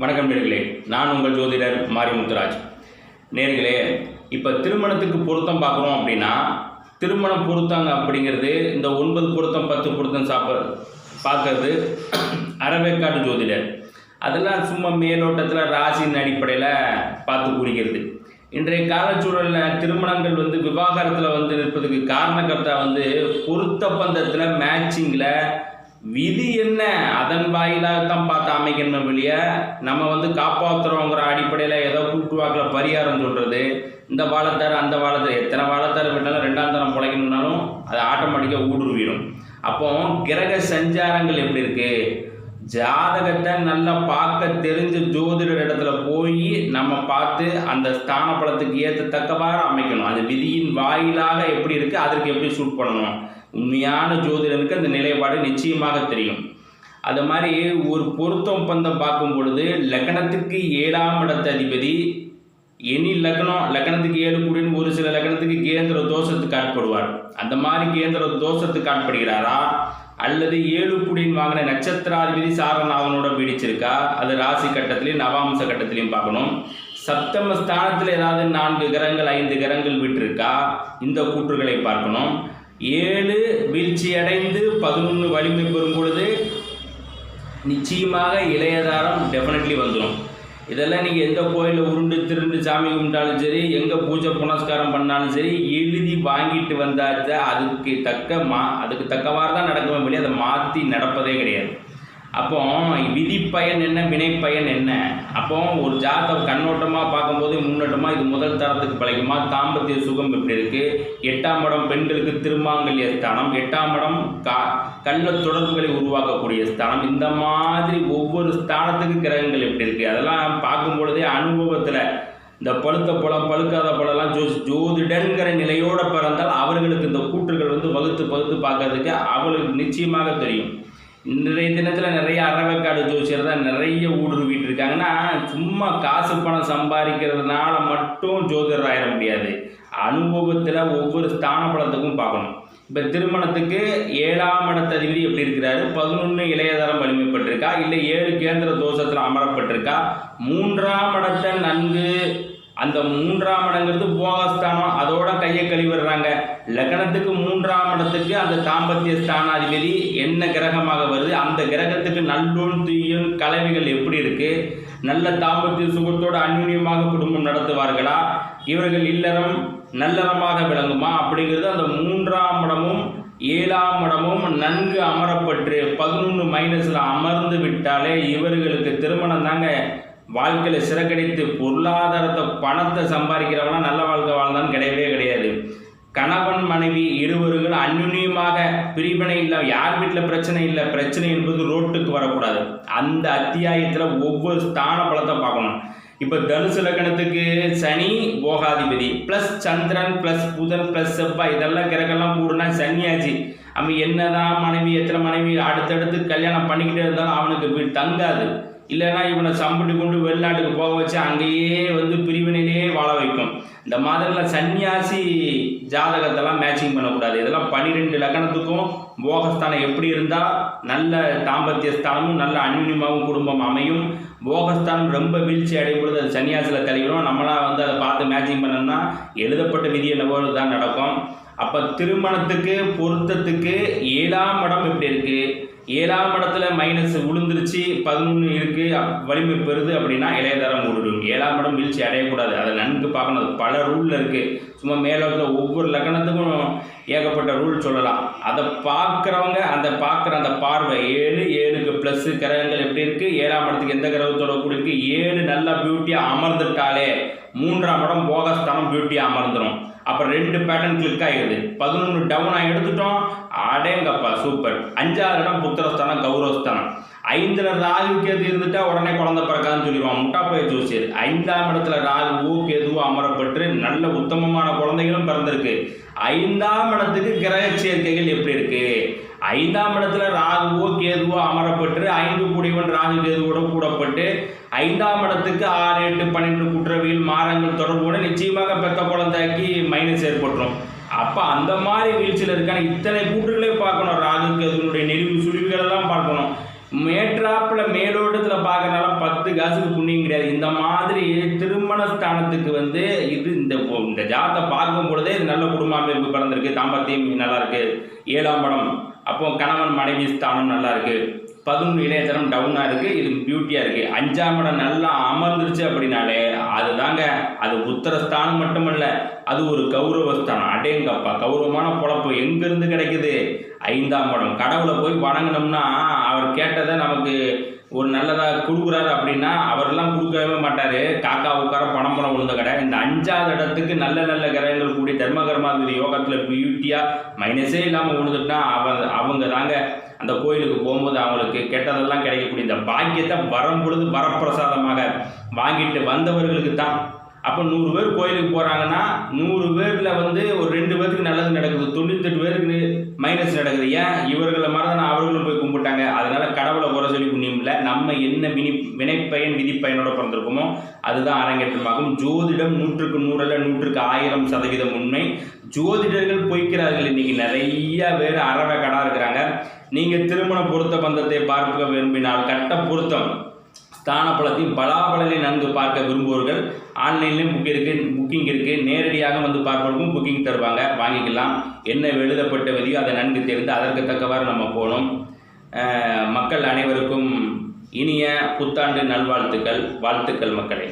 வணக்கம் நேர்களே, நான் உங்கள் ஜோதிடர் மாரிமுத்துராஜ். நேர்களே, இப்போ திருமணத்துக்கு பொருத்தம் பார்க்குறோம் அப்படின்னா, திருமணம் பொருத்தங்க அப்படிங்கிறது இந்த 9 பொருத்தம் 10 பொருத்தம் பார்க்கறது அறவேக்காட்டு ஜோதிடர். அதெல்லாம் சும்மா மேலோட்டத்தில் ராசியின் அடிப்படையில் பார்த்து கூறிக்கிறது. இன்றைய காலச்சூழலில் திருமணங்கள் விவாகரத்தில் இருப்பதுக்கு காரணக்கர்த்தா பொருத்த பந்தத்தில் மேட்சிங்கில் விதி என்ன அதன் வாயிலாகத்தான் பார்த்து அமைக்கணும் வெளியே நம்ம காப்பாற்றுறோங்கிற அடிப்படையில் ஏதோ கூட்டுவாக்கில் பரிகாரம் சொல்கிறது. இந்த வாழைத்தார் அந்த வாழைத்தார் எத்தனை வாழைத்தார் விட்டாலும் 2ஆம் தரம் பிழைக்கணும்னாலும் அது ஆட்டோமேட்டிக்காக ஊடுருவிடும். அப்போ கிரக சஞ்சாரங்கள் எப்படி இருக்குது, ஜாதகத்தை நல்லா பார்க்க தெரிஞ்ச ஜோதிடர் இடத்துல போய் நம்ம பார்த்து அந்த ஸ்தான பலத்துக்கு ஏற்றத்தக்கவாறு அமைக்கணும். அது விதியின் வாயிலாக எப்படி இருக்குது, அதற்கு எப்படி சூட் பண்ணணும். உண்மையான ஜோதிடருக்கு அந்த நிலைப்பாடு நிச்சயமாக தெரியும். அது மாதிரி ஒரு பொருத்தம் பந்தம் பார்க்கும் பொழுது லக்னத்துக்கு 7ஆம் இடத்த அதிபதி எனி லக்னத்துக்கு 7 கூடின்னு ஒரு சில லக்னத்துக்கு கேந்திர தோஷத்துக்கு ஆட்படுவார். அந்த மாதிரி கேந்திர தோஷத்துக்கு ஆட்படுகிறாரா அல்லது 7 கூடின்னு வாங்கின நட்சத்திராதிபதி சாரநாதனோட பிடிச்சிருக்கா, அது ராசி கட்டத்திலையும் நவாம்ச கட்டத்திலையும் பார்க்கணும். சப்தம ஸ்தானத்தில் ஏதாவது 4 கிரகங்கள் 5 கிரகங்கள் விட்டுருக்கா, இந்த கூற்றுகளை பார்க்கணும். 7 வீழ்ச்சி அடைந்து 11 வலிமை பெறும் பொழுது நிச்சயமாக இளையதாரம் டெஃபினெட்லி வந்துடும். இதெல்லாம் நீங்கள் எந்த கோயிலில் உருண்டு திருண்டு சாமி கும்பிட்டாலும் சரி, எங்கே பூஜை புனஸ்காரம் பண்ணாலும் சரி, எழுதி வாங்கிட்டு வந்தாச்சா அதுக்கு தக்கவாறு தான் நடக்குமே வெளியே அதை மாற்றி நடப்பதே கிடையாது. அப்போ விதி பயன் என்ன, வினை பயன் என்ன? அப்போ ஒரு ஜாதகம் கண்ணோட்டமாக பார்க்கும்போது முன்னோட்டமாக இது முதல் தரத்துக்கு பழகுமா, தாம்பத்திய சுகம் எப்படி இருக்குது, 8ஆம் இடம் பெண்களுக்கு திருமாங்கல்ய ஸ்தானம், 8ஆம் இடம் கள்ள தொடர்புகளை உருவாக்கக்கூடிய ஸ்தானம், இந்த மாதிரி ஒவ்வொரு ஸ்தானத்துக்கு கிரகங்கள் எப்படி இருக்குது அதெல்லாம் பார்க்கும் பொழுதே அனுபவத்தில் இந்த பழுத்த பழம் பழுக்காத பழம்லாம் ஜோதிடங்கிற நிலையோடு பிறந்தால் அவர்களுக்கு இந்த கூற்றுகள் வகுத்து பார்க்கறதுக்கு அவர்களுக்கு நிச்சயமாக தெரியும். இன்றைய தினத்தில் நிறைய அறவேக்காடு ஜோசியர் தான் நிறைய ஊடுருவிட்டு இருக்காங்கன்னா, சும்மா காசு பணம் சம்பாதிக்கிறதுனால மட்டும் ஜோதிடர் ஆயிட முடியாது. அனுபவத்தில் ஒவ்வொரு ஸ்தான பலத்துக்கும் பார்க்கணும். இப்போ திருமணத்துக்கு 7ஆம் இடத்த அதிபதி எப்படி இருக்கிறாரு, 11 இளையதரம் வலிமைப்பட்டிருக்கா, இல்லை 7 கேந்திர தோஷத்தில் அமரப்பட்டிருக்கா, 3ஆம் இடத்தை நன்கு அந்த 3ஆம் இடங்கிறது போகஸ்தானம், அதோட கையை கழிவிடுறாங்க. லக்னத்துக்கு 3ஆம் இடத்துக்கு அந்த தாம்பத்திய ஸ்தானாதிபதி என்ன கிரகமாக வருது, அந்த கிரகத்துக்கு நல்லோன் தீயோன் கலவைகள் எப்படி இருக்கு, நல்ல தாம்பத்திய சுகத்தோடு அந்யுன்யமாக குடும்பம் நடத்துவார்களா, இவர்கள் இல்லறம் நல்லறமாக விளங்குமா அப்படிங்கிறது அந்த 3ஆம் இடமும் 7ஆம் இடமும் நன்கு அமரப்பட்டு 11 மைனஸில் அமர்ந்து விட்டாலே இவர்களுக்கு திருமணம் தாங்க வாழ்க்கையில் சிறக்கடித்து பொருளாதாரத்தை பணத்தை சம்பாதிக்கிறவனா நல்ல வாழ்க்கை வாழ்ந்தான்னு கிடையவே கிடையாது. கணவன் மனைவி இருவர்கள் அந்யுன்யமாக பிரிவினை இல்லை, யார் வீட்டில் பிரச்சனை இல்லை, பிரச்சனை என்பது ரோட்டுக்கு வரக்கூடாது. அந்த அத்தியாயத்தில் ஒவ்வொரு ஸ்தான பலத்தை பார்க்கணும். இப்போ தனுசு லக்னத்துக்கு சனி போகாதிபதி ப்ளஸ் சந்திரன் ப்ளஸ் புதன் ப்ளஸ் செவ்வாய் இதெல்லாம் கிரகெல்லாம் கூடுனா சன்னியாச்சு. அவன் என்னதான் மனைவி எத்தனை மனைவி அடுத்தடுத்து கல்யாணம் பண்ணிக்கிட்டே இருந்தாலும் அவனுக்கு தங்காது. இல்லைன்னா இவனை சம்பிட்டு கொண்டு வெளிநாட்டுக்கு போக வச்சு அங்கேயே பிரிவினையிலேயே வாழ வைக்கும். இந்த மாதிரிலாம் சன்னியாசி ஜாதகத்தெல்லாம் மேட்சிங் பண்ணக்கூடாது. இதெல்லாம் 12 லக்னத்துக்கும் போகஸ்தானம் எப்படி இருந்தால் நல்ல தாம்பத்திய ஸ்தானமும் நல்ல அந்யுன்யமாகவும் குடும்பம் அமையும். போகஸ்தானம் ரொம்ப வீழ்ச்சி அடையும் பொழுது அது சன்னியாசியில் கழிவிடும். நம்மளாம் அதை பார்த்து மேட்சிங் பண்ணோம்னா எழுதப்பட்ட விதி என்னவோ தான் நடக்கும். அப்போ திருமணத்துக்கு பொருத்தத்துக்கு 7ஆம் இடம் எப்படி இருக்குது, 7ஆம் இடத்துல மைனஸ் விழுந்துருச்சு 11 இருக்குது வலிமை பெறுது அப்படின்னா இளையதரம் ஊடுடும். 7ஆம் இடம் வீழ்ச்சி அடையக்கூடாது. அதை நன்கு பார்க்கணும். அது பல ரூலில் இருக்குது. சும்மா மேலோட்டத்தில் ஒவ்வொரு லக்னத்துக்கும் ஏகப்பட்ட ரூல் சொல்லலாம். அதை பார்க்குறவங்க அந்த பார்வை 7க்கு ப்ளஸ் கிரகங்கள் எப்படி இருக்குது, 7ஆம் இடத்துக்கு எந்த கிரகத்தோட கூட இருக்குது, 7 நல்லா பியூட்டியாக அமர்ந்துட்டாலே 3ஆம் இடம் போகஸ்தானம் பியூட்டியாக அமர்ந்துடும். அப்புறம் 2 பேட்டர்ன் கிளிக் ஆகிடுது. 11 டவுனாக எடுத்துட்டோம், அடேங்கப்பா சூப்பர். 5ஆவது இடம் புத்திரஸ்தானம் கௌரவஸ்தானம். 5ல் ராகு கேது இருந்துட்டா உடனே குழந்தை பிறக்காதுன்னு சொல்லிடுவான் முட்டாப்பைய ஜோசியர். 5ஆம் இடத்துல ராகுவோ கேதுவோ அமரப்பட்டு நல்ல உத்தமமான குழந்தைகளும் பிறந்திருக்கு. 5ஆம் இடத்துக்கு கிரக சேர்க்கைகள் எப்படி இருக்கு, 5ஆம் இடத்துல ராகுவோ கேதுவோ அமரப்பட்டு 5 கூடியவன் ராகு கேதுவோட கூடப்பட்டு 5ஆம் இடத்துக்கு 6, 8, 12 குற்றவியல் மாறங்கள் தொடர்போடு நிச்சயமாக பெத்த குழந்தைக்கு மைனஸ் ஏற்பட்டுரும். அப்போ அந்த மாதிரி வீழ்ச்சியில் இருக்கான இத்தனை கூற்றுகளே பார்க்கணும். ராகு கேதுனுடைய நெளிவு சுழிவுகள் எல்லாம் பார்க்கணும். மேற்றாப்பில் மேலோட்டத்தில் பார்க்க பார்க்கறனால 10 காசுக்கு புண்ணியம் கிடையாது. இந்த மாதிரி திருமண ஸ்தானத்துக்கு வந்து இது இந்த ஜாதத்தை பார்க்கும் பொழுதே இது நல்ல குடும்ப அமைப்பு பிறந்திருக்கு, தாம்பத்தியம் நல்லா இருக்கு. 7ஆம் படம் அப்போ கணவன் மனைவி ஸ்தானம் நல்லா இருக்கு. 11 இளையதனம் டவுனாக இருக்குது, இது பியூட்டியாக இருக்குது. 5ஆம் இடம் நல்லா அமர்ந்துருச்சு அப்படின்னாலே அதுதாங்க, அது புத்திரஸ்தானம் மட்டுமல்ல, அது ஒரு கௌரவஸ்தானம். அடேங்கப்பா, கௌரவமான பொழப்பு எங்கேருந்து கிடைக்குது? 5ஆம் இடம். கடவுளை போய் வணங்கினோம்னா அவர் கேட்டதை நமக்கு ஒரு நல்லதாக கொடுக்குறாரு அப்படின்னா அவரெல்லாம் கொடுக்கவே மாட்டார். காக்கா உட்கார பணம் விழுந்த கடை. இந்த 5ஆவது இடத்துக்கு நல்ல நல்ல கிரகங்கள் கூடிய தர்மகர்மாதிபதி யோகத்தில் பியூட்டியாக மைனஸே இல்லாமல் விழுந்துட்டுனா அவங்க தாங்க அந்த கோயிலுக்கு போகும்போது அவங்களுக்கு கெட்டதெல்லாம் கிடைக்கக்கூடிய இந்த பாக்கியத்தை வரும் பொழுது வரப்பிரசாதமாக வாங்கிட்டு வந்தவர்களுக்கு தான். அப்போ 100 பேர் கோயிலுக்கு போகிறாங்கன்னா 100 பேரில் வந்து ஒரு 2 பேருக்கு நல்லது நடக்குது, 98 பேருக்கு மைனஸ் நடக்குது. ஏன்? இவர்களை மாதிரி அவர்களும் போய் கும்பிட்டாங்க. அதனால் கடவுளை குறை சொல்லி புண்ணியம் இல்லை. நம்ம என்ன வினைப்பயன் விதிப்பயனோட பிறந்திருக்கோமோ அதுதான் அரங்கேற்றமாகும். ஜோதிடம் 100க்கு 100 அல்ல 100க்கு 1000% உண்மை. ஜோதிடர்கள் பொய்க்கிறார்கள். இன்றைக்கி நிறைய பேர் அறவை கடா இருக்கிறாங்க. நீங்கள் திருமண பொருத்த பந்தத்தை பார்க்க விரும்பினால் கட்ட பொருத்தம் ஸ்தான பலத்தையும் பலாபலனை நன்கு பார்க்க விரும்புவர்கள் ஆன்லைன்லேயும் புக்கிங் இருக்குது. நேரடியாக வந்து பார்ப்பவர்களுக்கும் புக்கிங் தருவாங்க, வாங்கிக்கலாம். என்ன எழுதப்பட்ட விதியோ அதை நன்கு தெரிந்து அதற்கு தக்கவாறு நம்ம போகணும். மக்கள் அனைவருக்கும் இனிய புத்தாண்டு நல்வாழ்த்துக்கள். வாழ்த்துக்கள் மக்களே.